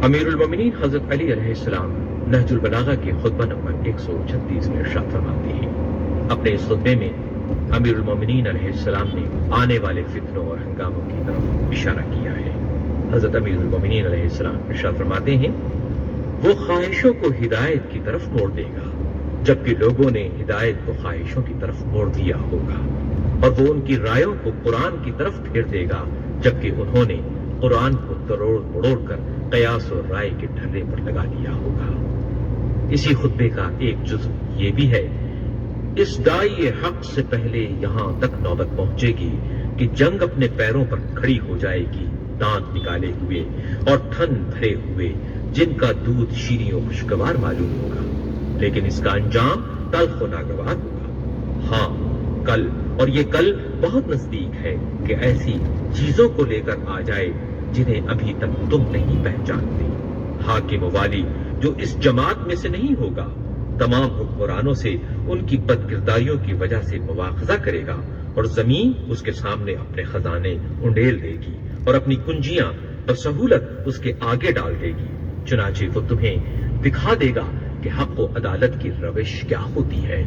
امیر المومنین حضرت علی علیہ السلام نہج البلاغہ کے خطبہ نمبر 136 میں ارشاد فرماتے ہیں۔ اپنے اس خطبے میں امیر المومنین علیہ السلام نے آنے والے فتنوں اور ہنگاموں کی طرف اشارہ کیا ہے۔ حضرت امیر المومنین علیہ السلام ارشاد فرماتے ہیں، وہ خواہشوں کو ہدایت کی طرف موڑ دے گا جبکہ لوگوں نے ہدایت کو خواہشوں کی طرف موڑ دیا ہوگا، اور وہ ان کی رائےوں کو قرآن کی طرف پھیر دے گا جبکہ انہوں نے قرآن کو تروڑ مڑوڑ کر قیاس اور رائے کے ڈھرے پر لگا دیا ہوگا۔ اسی خطبے کا ایک جزو یہ بھی ہے، اس داعی حق سے پہلے یہاں تک نوبت پہنچے گی کہ جنگ اپنے پیروں پر کھڑی ہو جائے گی، دانت نکالے ہوئے اور تھن بھرے ہوئے، جن کا دودھ شیریں و خوشگوار معلوم ہوگا، لیکن اس کا انجام تلخ و ناگوار ہوگا۔ ہاں، کل، اور یہ کل بہت نزدیک ہے کہ ایسی چیزوں کو لے کر آ جائے جنہیں ابھی تک تم نہیں پہچانتے۔ حاکم و والی جو اس جماعت میں سے نہیں ہوگا، تمام حکمرانوں سے ان کی بدکرداریوں کی وجہ سے مواخذہ کرے گا، اور زمین اس کے سامنے اپنے خزانے انڈیل دے گی اور اپنی کنجیاں بسہولت اس کے آگے ڈال دے گی۔ چنانچہ وہ تمہیں دکھا دے گا کہ حق و عدالت کی روش کیا ہوتی ہے،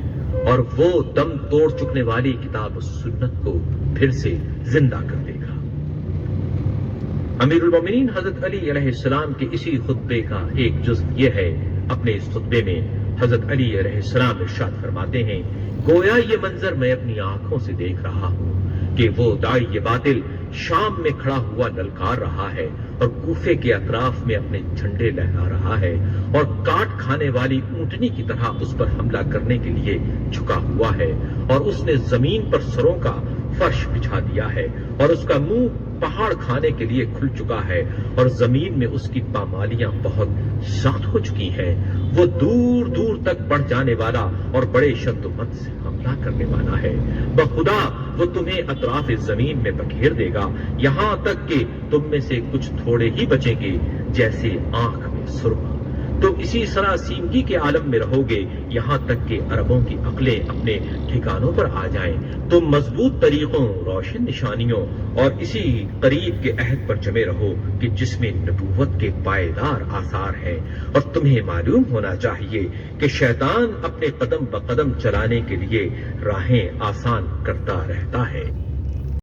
اور وہ دم توڑ چکنے والی کتاب و سنت کو پھر سے زندہ کر دے گا۔ امیر المومنین حضرت علی علیہ السلام کے اسی خطبے کا ایک جزو یہ ہے۔ اپنے اس خطبے میں حضرت علی علیہ السلام ارشاد فرماتے ہیں، گویا یہ منظر میں اپنی آنکھوں سے دیکھ رہا ہوں کہ وہ داعی باطل شام میں کھڑا ہوا للکار رہا ہے اور کوفے کے اطراف میں اپنے جھنڈے لہرا رہا ہے، اور کاٹ کھانے والی اونٹنی کی طرح اس پر حملہ کرنے کے لیے جھکا ہوا ہے، اور اس نے زمین پر سروں کا فرش بچھا دیا ہے، اور اس کا منہ پہاڑ کھانے کے لیے کھل چکا ہے، اور زمین میں اس کی پامالیاں بہت سخت ہو چکی ہیں۔ وہ دور دور تک بڑھ جانے والا اور بڑے شد و مت سے حملہ کرنے والا ہے۔ بخدا وہ تمہیں اطراف زمین میں بکھیر دے گا، یہاں تک کہ تم میں سے کچھ تھوڑے ہی بچیں گے جیسے آنکھ میں سرما۔ تم اسی سراسیمگی کے عالم میں رہو گے یہاں تک کہ عربوں کی عقلیں اپنے ٹھکانوں پر آ جائیں۔ تم مضبوط طریقوں، روشن نشانیوں اور اسی قریب کے عہد پر جمے رہو کہ جس میں نبوت کے پائیدار آثار ہیں، اور تمہیں معلوم ہونا چاہیے کہ شیطان اپنے قدم بقدم چلانے کے لیے راہیں آسان کرتا رہتا ہے۔